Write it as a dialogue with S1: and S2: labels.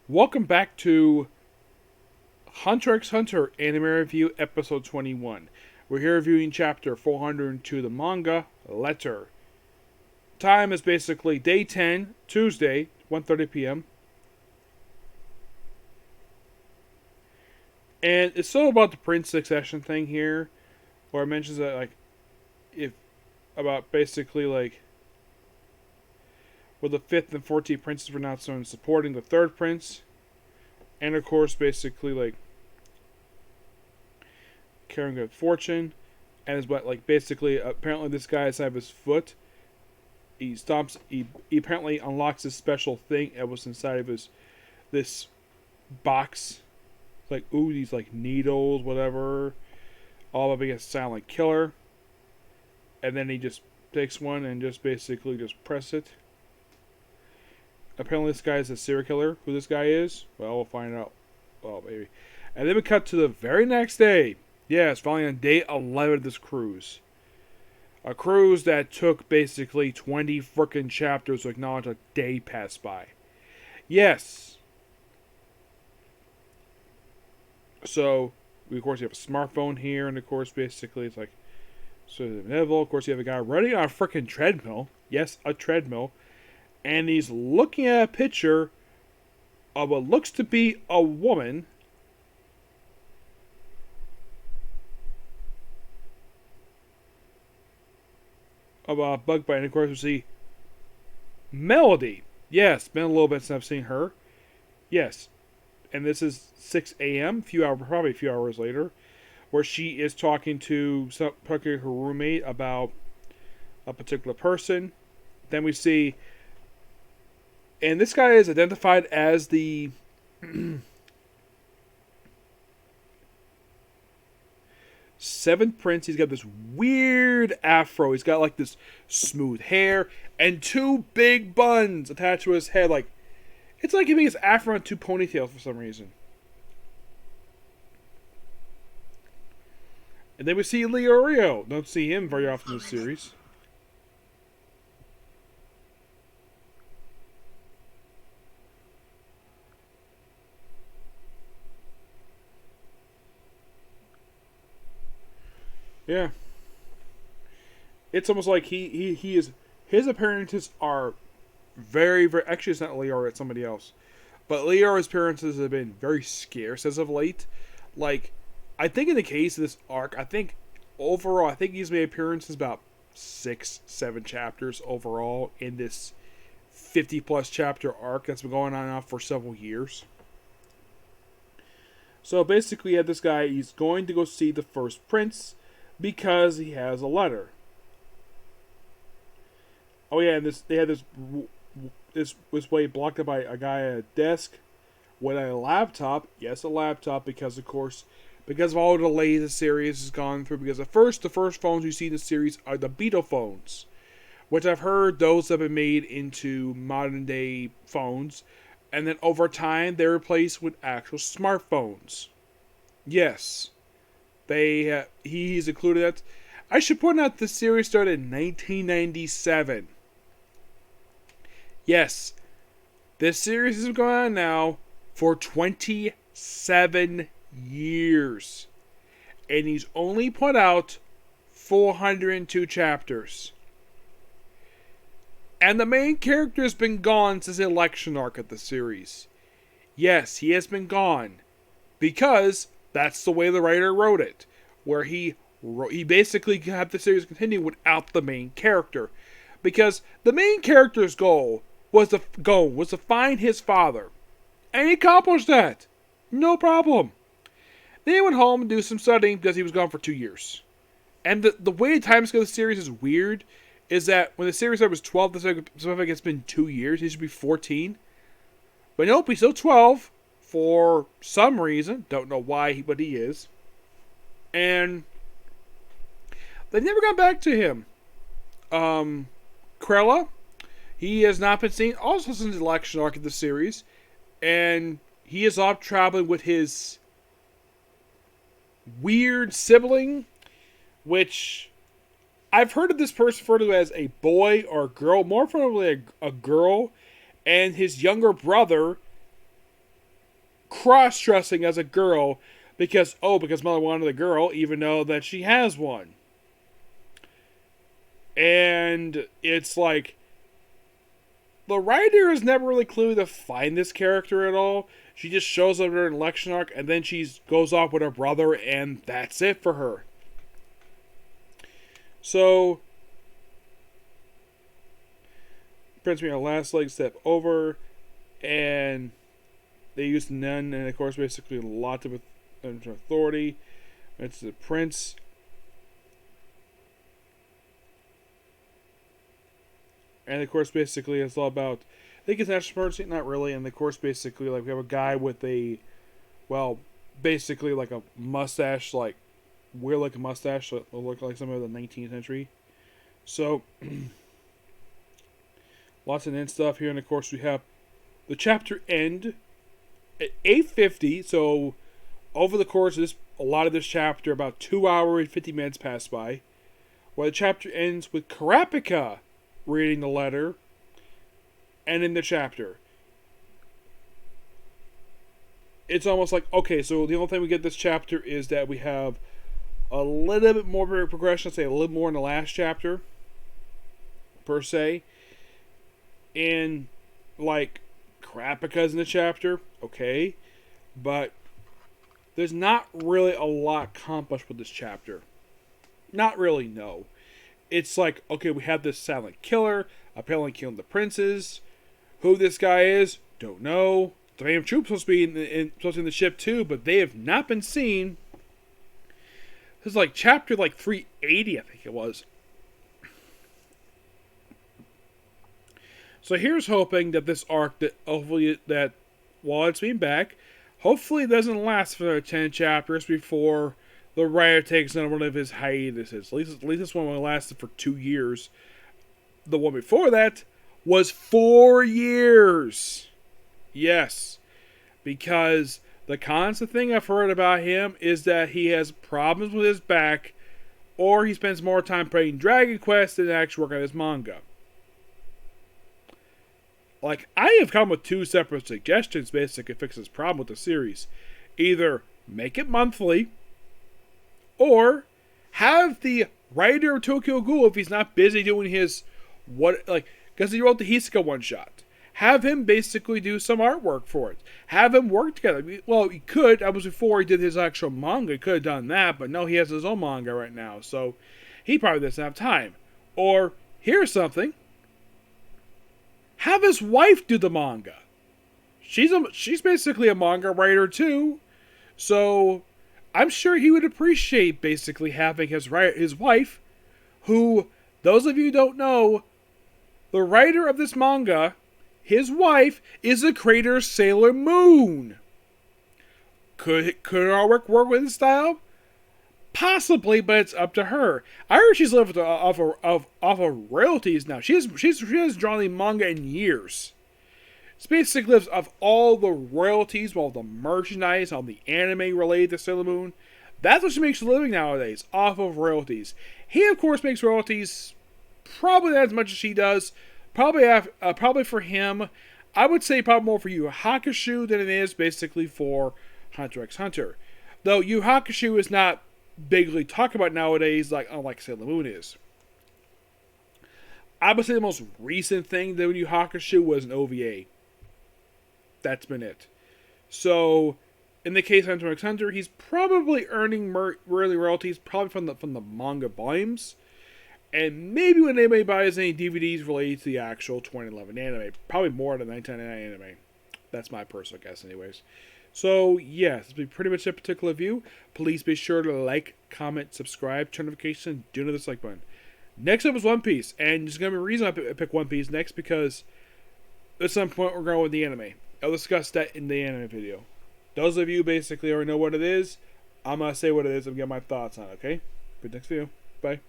S1: Welcome back to Hunter x Hunter Anime Review Episode 21. We're here reviewing Chapter 402 of the manga, Letter. Time is basically day 10, Tuesday, 1:30 p.m. And it's all about the Prince succession thing here, where it mentions that, if, about basically, where the 5th and 14th princes were not so supporting the 3rd prince. And of course, basically, carrying good fortune, and is basically apparently this guy inside of his foot. He stomps. He apparently unlocks this special thing that was inside of this box. These needles, whatever, all of it against silent killer, and then he just takes one and just basically just press it. Apparently, this guy is a serial killer. Who this guy is? Well, we'll find out. Well, maybe. And then we cut to the very next day. Yes, finally on day 11 of this cruise. A cruise that took basically 20 frickin' chapters to acknowledge a day passed by. Yes. So, we of course have a smartphone here, and of course basically it's so inevitable. Of course you have a guy running on a frickin' treadmill. Yes, a treadmill. And he's looking at a picture of what looks to be a woman. Of a bug bite, and of course we see Melody. Yes, been a little bit since I've seen her. Yes, and this is 6 a.m. Probably a few hours later, where she is talking to her roommate about a particular person. Then we see, and this guy is identified as the seventh prince. He's got this weird afro. He's got this smooth hair and two big buns attached to his head. It's like giving his afro and two ponytails for some reason. And then we see Leorio. Don't see him very often in the series. Yeah. It's almost like he is. His appearances are very, very. Actually, it's not Leorio, it's somebody else. But Leorio's appearances have been very scarce as of late. I think in the case of this arc, overall, I think he's made appearances about 6, 7 chapters overall in this 50 plus chapter arc that's been going on now for several years. So basically, you have this guy, he's going to go see the first prince because he has a letter. Oh yeah, and they had this way blocked up by a guy at a desk with a laptop. Yes, a laptop, because of all the delays the series has gone through. Because the first phones you see in the series are the Beetle phones, which I've heard those have been made into modern day phones, and then over time they're replaced with actual smartphones. Yes, he's included that. I should point out the series started in 1997. Yes, this series has been going on now for 27 years. And he's only put out 402 chapters. And the main character has been gone since the election arc of the series. Yes, he has been gone. Because that's the way the writer wrote it. Where he basically had the series continue without the main character. Because the main character's goal was to find his father. And he accomplished that. No problem. Then he went home and do some studying because he was gone for 2 years. And the way the timescale of the series is weird is that when the series was 12, it's been 2 years. He should be 14. But nope, he's still 12 for some reason. Don't know why, but he is. And they've never gone back to him. Krella, he has not been seen also since the election arc of the series. And he is off traveling with his weird sibling, which I've heard of this person referred to as a boy or a girl, more probably a girl, and his younger brother cross-dressing as a girl because mother wanted a girl, even though that she has one. And it's like, the writer has never really clearly defined this character at all. She just shows up during an election arc, and then she goes off with her brother, and that's it for her. So, Prince made a last leg step over, and they used the nun, and of course, basically lots of authority. It's the prince. And of course, basically, it's all about, I think it's national emergency, not really. And of course, basically, like, we have a guy with a, well, basically like a mustache, like, weird like a mustache that will look like something of the 19th century. So, lots of end stuff here. And of course, we have the chapter end at 8:50. So, over the course of this, a lot of this chapter, about 2 hours and 50 minutes pass by. Where the chapter ends with Kurapika reading the letter, and in the chapter. It's almost like, okay, so the only thing we get this chapter is that we have a little bit more progression, say a little more in the last chapter, per se. And, like, Kurapika's in the chapter, okay, but there's not really a lot accomplished with this chapter. Not really, no. It's like, okay, we have this silent killer, apparently killing the princes. Who this guy is, don't know. The Phantom Troop's supposed to be in the ship too, but they have not been seen. This is like chapter like 380, I think it was. So here's hoping that this arc, that hopefully that while it's being back, hopefully it doesn't last for another 10 chapters before the writer takes on one of his hiatuses. At least this one lasted for 2 years. The one before that was 4 years. Yes. Because the constant thing I've heard about him is that he has problems with his back, or he spends more time playing Dragon Quest than actually working on his manga. Like, I have come with 2 separate suggestions basically to fix this problem with the series. Either make it monthly, or have the writer of Tokyo Ghoul, if he's not busy doing his, because he wrote the Hisoka one-shot, have him basically do some artwork for it. Have him work together. Well, he could. That was before he did his actual manga. He could have done that, but no, he has his own manga right now, so he probably doesn't have time. Or, here's something. Have his wife do the manga. She's basically a manga writer too, so I'm sure he would appreciate basically having his wife, who, those of you who don't know, the writer of this manga, his wife, is the creator of Sailor Moon. Could our work with his style? Possibly, but it's up to her. I heard she's lived off of royalties now. She hasn't drawn any manga in years. She basically lives off all the royalties, all the merchandise, all the anime related to Sailor Moon. That's what she makes a living nowadays, off of royalties. He, of course, makes royalties probably not as much as she does. Probably for him, I would say probably more for Yu Hakusho than it is basically for Hunter x Hunter. Though Yu Hakusho is not bigly talked about nowadays, unlike Sailor Moon is. I would say the most recent thing that Yu Hakusho was an OVA. That's been it. So, in the case of Hunter x Hunter, he's probably earning early royalties probably from the manga volumes. And maybe when anybody buys any DVDs related to the actual 2011 anime. Probably more than the 1999 anime. That's my personal guess anyways. So, yes, this will be pretty much a particular view. Please be sure to like, comment, subscribe, turn notifications, do the dislike button. Next up is One Piece. And there's going to be a reason I pick One Piece next, because at some point we're going with the anime. I'll discuss that in the anime video. Those of you basically already know what it is. I'm going to say what it is and get my thoughts on it, okay? Good next video. Bye.